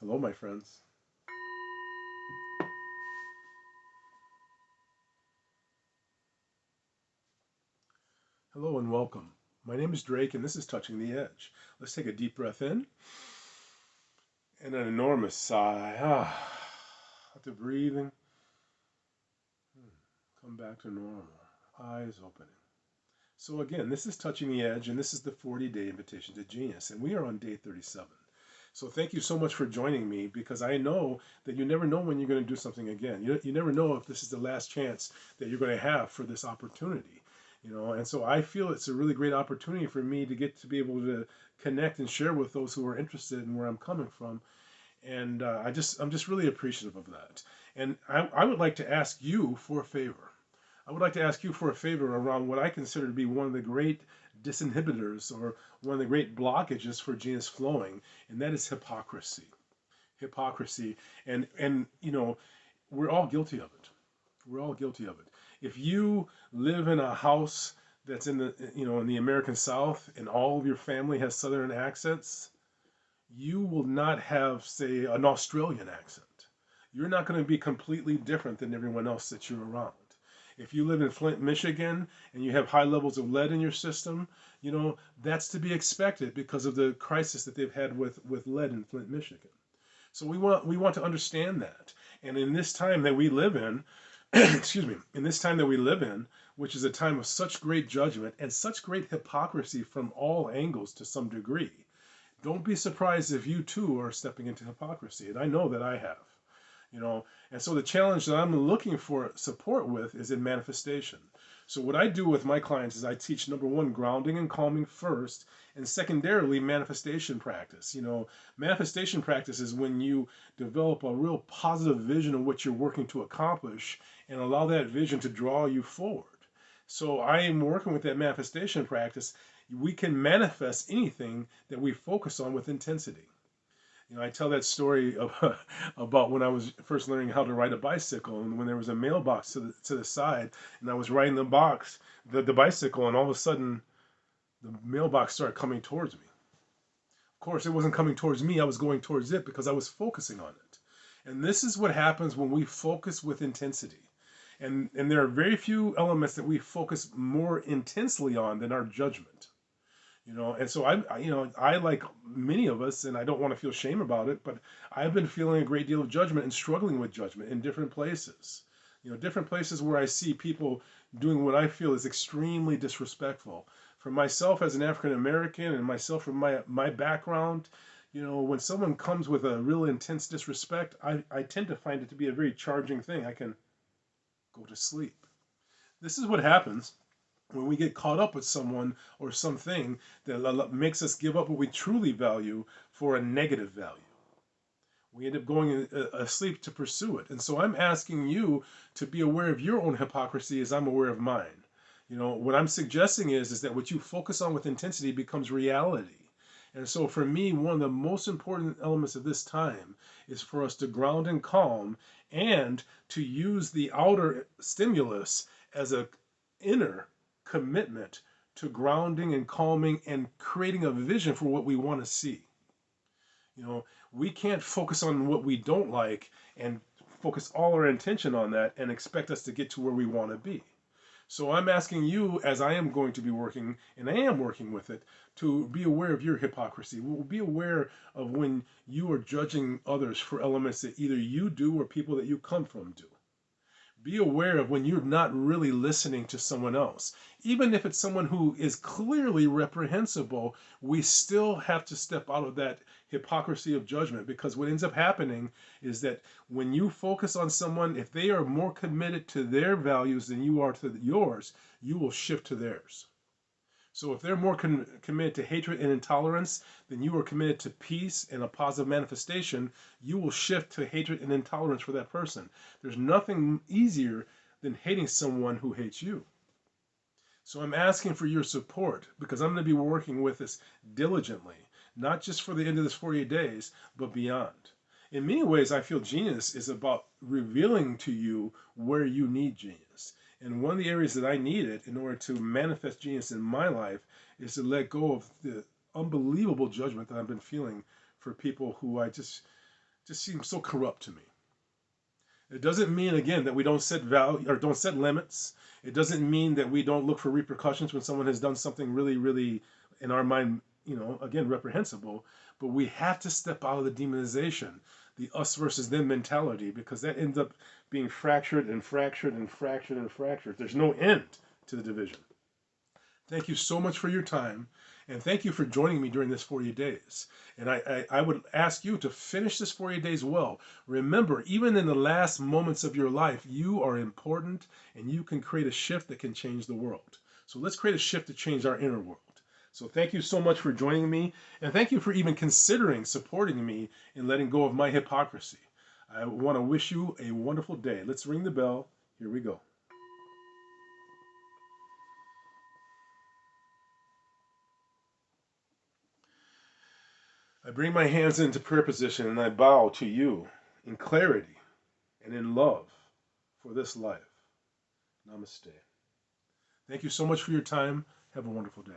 Hello, my friends. Hello and welcome. My name is Drake, and this is Touching the Edge. Let's take a deep breath in and an enormous sigh. After breathing, come back to normal. Eyes opening. So, again, this is Touching the Edge, and this is the 40-day invitation to genius, and we are on day 37. So, thank you so much for joining me because I know that you never know when you're going to do something again. You never know if this is the last chance that you're going to have for this opportunity. And so I feel it's a really great opportunity for me to get to be able to connect and share with those who are interested in where I'm coming from, and I'm just really appreciative of that. And I would like to ask you for a favor. I would like to ask you for a favor around what I consider to be one of the great disinhibitors or one of the great blockages for genius flowing, and that is hypocrisy. Hypocrisy, and we're all guilty of it. We're all guilty of it. If you live in a house that's in the American South and all of your family has Southern accents, you will not have, say, an Australian accent. You're not going to be completely different than everyone else that you're around. If you live in Flint, Michigan, and you have high levels of lead in your system, that's to be expected because of the crisis that they've had with lead in Flint, Michigan. So we want to understand that. And in this time that we live in, excuse me, in this time that we live in, which is a time of such great judgment and such great hypocrisy from all angles to some degree, don't be surprised if you too are stepping into hypocrisy. And I know that I have, you know. And so the challenge that I'm looking for support with is in manifestation. So what I do with my clients is I teach number one, grounding and calming first, and secondarily manifestation practice. Manifestation practice is when you develop a real positive vision of what you're working to accomplish and allow that vision to draw you forward. So I am working with that manifestation practice. We can manifest anything that we focus on with intensity. I tell that story about when I was first learning how to ride a bicycle, and when there was a mailbox to the side, and I was riding the bicycle, and all of a sudden the mailbox started coming towards me. Of course, it wasn't coming towards me; I was going towards it because I was focusing on it. And this is what happens when we focus with intensity. And there are very few elements that we focus more intensely on than our judgment. And so I like many of us, and I don't want to feel shame about it, but I've been feeling a great deal of judgment and struggling with judgment in different places. Different places where I see people doing what I feel is extremely disrespectful. For myself as an African American and myself from my background, when someone comes with a real intense disrespect, I tend to find it to be a very charging thing. I can go to sleep. This is what happens when we get caught up with someone or something that makes us give up what we truly value for a negative value. We end up going asleep to pursue it. And so I'm asking you to be aware of your own hypocrisy as I'm aware of mine. What I'm suggesting is that what you focus on with intensity becomes reality. And so for me, one of the most important elements of this time is for us to ground and calm and to use the outer stimulus as a inner commitment to grounding and calming and creating a vision for what we want to see. We can't focus on what we don't like and focus all our attention on that and expect us to get to where we want to be. So I'm asking you, as I am going to be working, and I am working with it, to be aware of your hypocrisy. We'll be aware of when you are judging others for elements that either you do or people that you come from do. Be aware of when you're not really listening to someone else. Even if it's someone who is clearly reprehensible, we still have to step out of that hypocrisy of judgment, because what ends up happening is that when you focus on someone, if they are more committed to their values than you are to yours, you will shift to theirs. So if they're more committed to hatred and intolerance than you are committed to peace and a positive manifestation, you will shift to hatred and intolerance for that person. There's nothing easier than hating someone who hates you. So I'm asking for your support because I'm going to be working with this diligently, not just for the end of this 48 days, but beyond. In many ways, I feel genius is about revealing to you where you need genius. And one of the areas that I need it in order to manifest genius in my life is to let go of the unbelievable judgment that I've been feeling for people who I just just seems so corrupt to me. It doesn't mean, again, that we don't set value or don't set limits. It doesn't mean that we don't look for repercussions when someone has done something really, really, in our mind, again, reprehensible. But we have to step out of the demonization, the us versus them mentality, because that ends up being fractured and fractured and fractured and fractured. There's no end to the division. Thank you so much for your time, and thank you for joining me during this 40 days. And I would ask you to finish this 40 days well. Remember, even in the last moments of your life, you are important, and you can create a shift that can change the world. So let's create a shift to change our inner world. So thank you so much for joining me, and thank you for even considering supporting me in letting go of my hypocrisy. I want to wish you a wonderful day. Let's ring the bell. Here we go. I bring my hands into prayer position and I bow to you in clarity and in love for this life. Namaste. Thank you so much for your time. Have a wonderful day.